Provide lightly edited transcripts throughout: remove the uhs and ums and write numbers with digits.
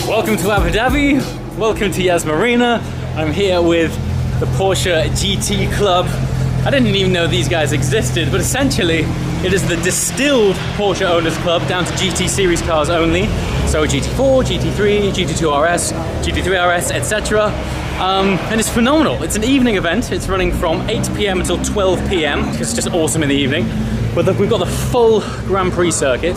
Welcome to Abu Dhabi, welcome to Yas Marina. I'm here with the Porsche GT Club. I didn't even know these guys existed, but essentially it is the distilled Porsche Owners Club down to GT series cars only. So GT4, GT3, GT2 RS, GT3 RS, etc. And it's phenomenal. It's an evening event. It's running from 8 PM until 12 PM. It's just awesome in the evening. But we've got the full Grand Prix circuit.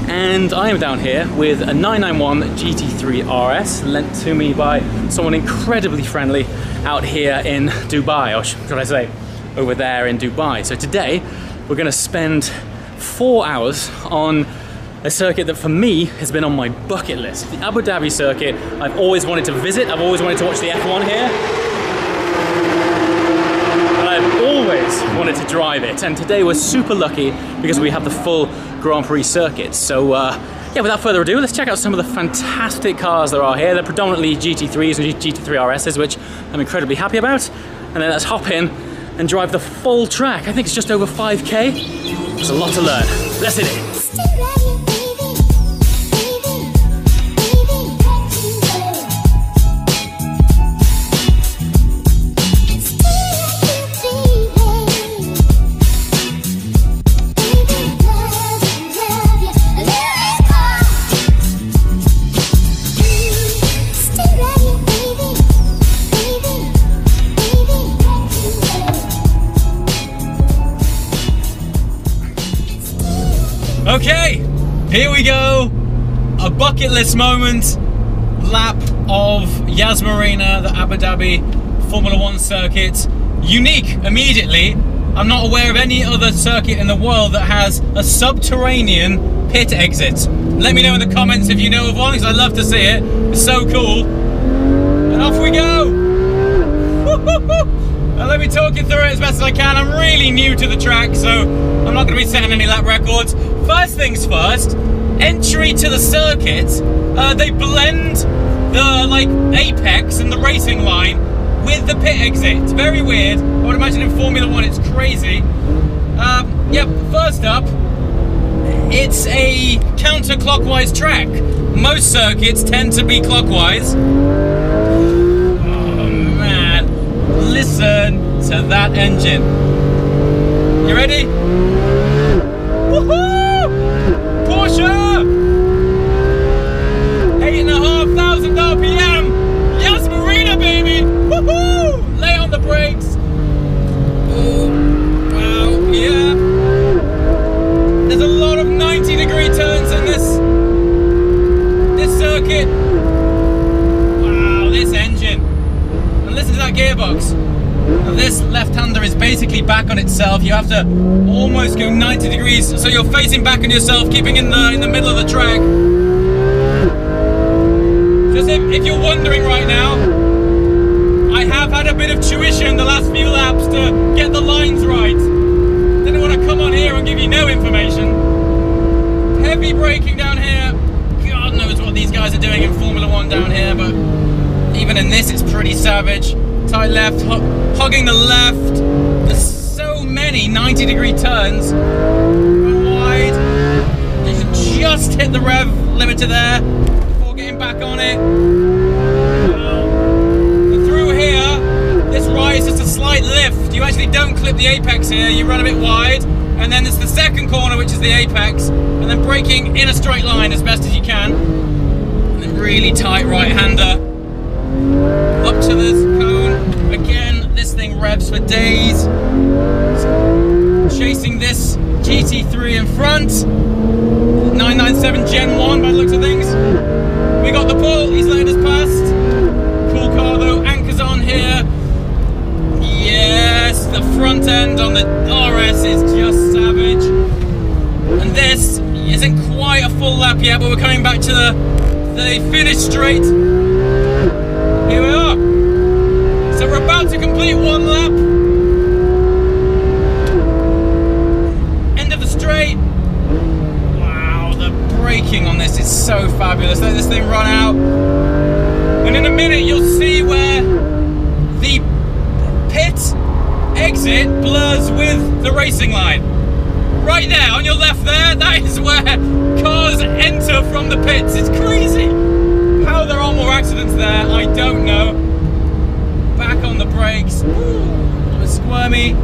And I am down here with a 991 GT3 RS lent to me by someone incredibly friendly out here in Dubai, or should I say over there in Dubai. So today we're going to spend 4 hours on a circuit that for me has been on my bucket list. The Abu Dhabi circuit I've always wanted to visit. I've always wanted to watch the F1 here. And I've always wanted to drive it. And today we're super lucky because we have the full Grand Prix circuit. So yeah, without further ado, let's check out some of the fantastic cars there are here. They're predominantly GT3s and GT3 RSs, which I'm incredibly happy about. And then let's hop in and drive the full track. I think it's just over 5K. There's a lot to learn. Let's hit it. Okay, here we go. A bucket list moment. Lap of Yas Marina, the Abu Dhabi Formula 1 circuit. Unique immediately. I'm not aware of any other circuit in the world that has a subterranean pit exit. Let me know in the comments if you know of one, because I'd love to see it. It's so cool. And off we go. Now let me talk you through it as best as I can. I'm really new to the track, so I'm not going to be setting any lap records. First things first, entry to the circuit, they blend the apex and the racing line with the pit exit. It's very weird. I would imagine in Formula 1 it's crazy. Yep, first up, it's a counterclockwise track. Most circuits tend to be clockwise. Oh man, listen to that engine. You ready? Woohoo! Porsche! 8,500 RPM! Yas Marina, baby! Woohoo! Lay on the brakes. Oh, wow, yeah. There's a lot of 90-degree turns in this circuit. Wow, this engine. And listen to that gearbox. Now this left-hander is basically back on itself. You have to almost go 90 degrees, so you're facing back on yourself, keeping in the middle of the track. Just if you're wondering right now, I have had a bit of tuition the last few laps to get the lines right. Didn't want to come on here and give you no information. Heavy braking down here. God knows what these guys are doing in Formula 1 down here, but even in this it's pretty savage. Tight left, hugging the left. There's so many 90-degree turns. Wide. You can just hit the rev limiter there before getting back on it. And through here, this ride is just a slight lift. You actually don't clip the apex here, you run a bit wide. And then there's the second corner, which is the apex. And then braking in a straight line as best as you can. And then really tight right-hander. Up to this cone. Again, this thing revs for days. Chasing this GT3 in front. 997 Gen 1 by the looks of things. We got the pull, he's letting us past. Cool car though, anchors on here. The front end on the RS is just savage. And this isn't quite a full lap yet, but we're coming back to the finish straight. Here we are. So we're about to complete one lap. End of the straight. Wow, the braking on this is so fabulous. Let this thing run out. And in a minute you'll see where the pit exit blurs with the racing line. Right there, on your left there, that is where cars enter from the pits. It's crazy. How there aren't more accidents there, I don't know. Back on the brakes. Ooh, a little bit squirmy.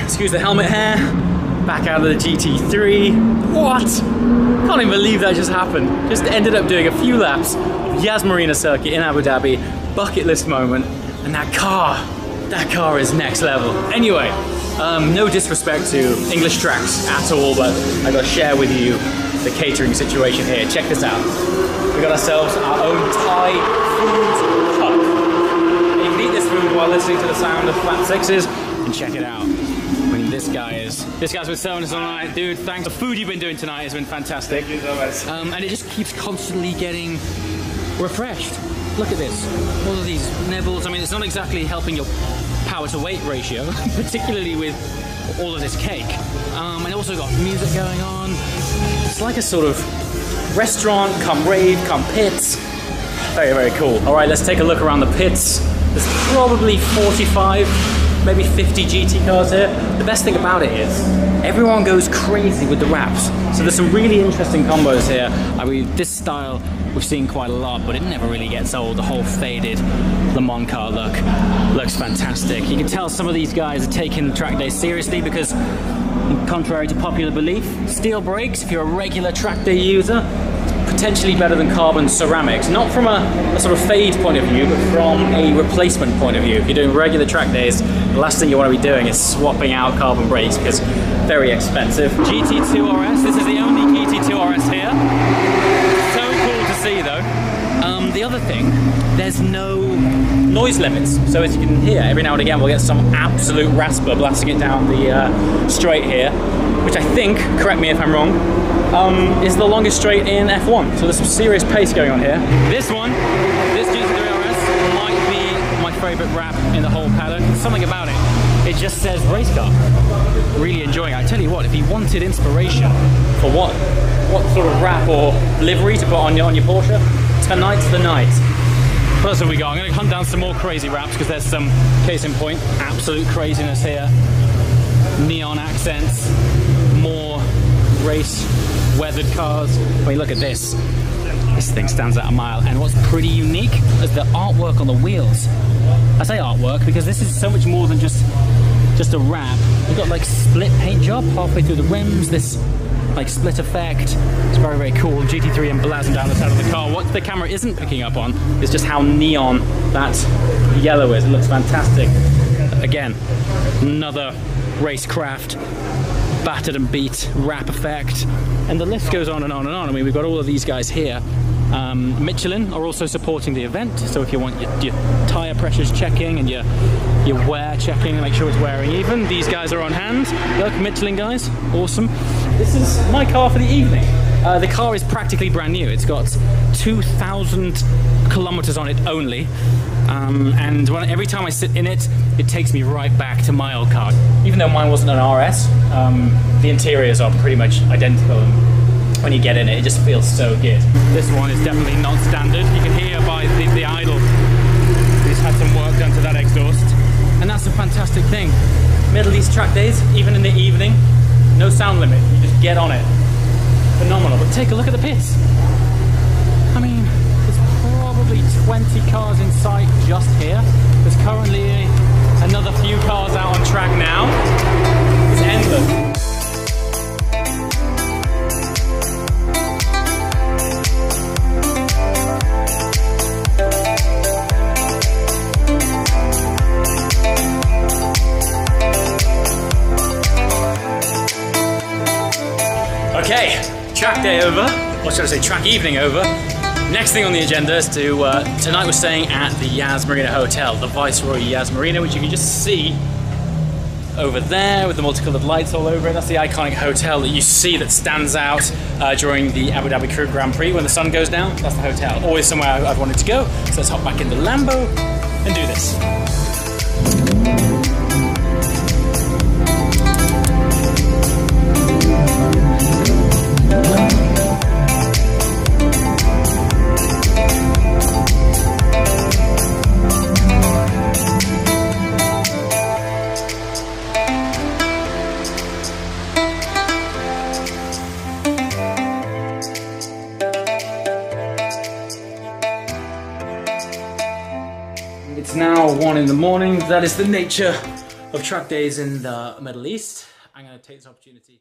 Excuse the helmet hair. Back out of the GT3. What? Can't even believe that just happened. Just ended up doing a few laps of Yas Marina circuit in Abu Dhabi. Bucket list moment. And that car is next level. Anyway, no disrespect to English tracks at all, but I gotta share with you the catering situation here. Check this out. We got ourselves our own Thai food hut. You can eat this food while listening to the sound of flat sixes, and check it out. I mean, this guy's been serving us all night. Dude, thanks. The food you've been doing tonight has been fantastic. Thank you so much. And it just keeps constantly getting refreshed. Look at this. All of these nibbles. I mean, it's not exactly helping your power to weight ratio, particularly with all of this cake. And also got music going on. It's like a sort of restaurant, come rave, come pits. Very, very cool. All right, let's take a look around the pits. There's probably 45, maybe 50 GT cars here. The best thing about it is everyone goes crazy with the wraps. So there's some really interesting combos here. I mean, this style we've seen quite a lot, but it never really gets old. The whole faded Le Mans car look looks fantastic. You can tell some of these guys are taking track days seriously because, contrary to popular belief, steel brakes, if you're a regular track day user, potentially better than carbon ceramics. Not from a sort of fade point of view, but from a replacement point of view. If you're doing regular track days, the last thing you want to be doing is swapping out carbon brakes because very expensive. GT2 RS, this is the only GT2 RS here. So cool to see though. The other thing, there's no noise limits. So as you can hear, every now and again we'll get some absolute rasper blasting it down the straight here, which I think, correct me if I'm wrong, is the longest straight in F1. So there's some serious pace going on here. This GT3 RS might be my favourite wrap in the whole paddock. There's something about it. It just says race car. Really enjoying it. I tell you what, if you wanted inspiration for what sort of wrap or livery to put on your Porsche, tonight's the night. What else have we got? I'm going to hunt down some more crazy wraps because there's some, case in point, absolute craziness here. Neon accents, more race weathered cars. I mean, look at this. This thing stands out a mile, and what's pretty unique is the artwork on the wheels. I say artwork because this is so much more than just a wrap. You've got like split paint job halfway through the rims, this like split effect. It's very, very cool. GT3 emblazoned down the side of the car. What the camera isn't picking up on is just how neon that yellow is. It looks fantastic. Again, another racecraft, battered and beat wrap effect, and the list goes on and on and on. I mean, we've got all of these guys here. Michelin are also supporting the event, so if you want your tyre pressures checking and your wear checking, make sure it's wearing even, these guys are on hand. Look, Michelin guys, awesome. This is my car for the evening. The car is practically brand new. It's got 2,000 kilometers on it only. And every time I sit in it, it takes me right back to my old car. Even though mine wasn't an RS, the interiors are pretty much identical. And when you get in it, it just feels so good. This one is definitely not standard. You can hear by the idle. He's had some work done to that exhaust. And that's a fantastic thing. Middle East track days, even in the evening, no sound limit. You just get on it. Phenomenal. But take a look at the pits. I mean, probably 20 cars in sight just here. There's currently another few cars out on track now. It's endless. Okay, track day over, or should I say track evening over. Next thing on the agenda is to, tonight we're staying at the Yas Marina Hotel, the Viceroy Yas Marina, which you can just see over there with the multicolored lights all over it. That's the iconic hotel that you see that stands out during the Abu Dhabi Crew Grand Prix when the sun goes down. That's the hotel. Always somewhere I've wanted to go. So let's hop back in the Lambo and do this. It's now 1 in the morning. That is the nature of track days in the Middle East. I'm going to take this opportunity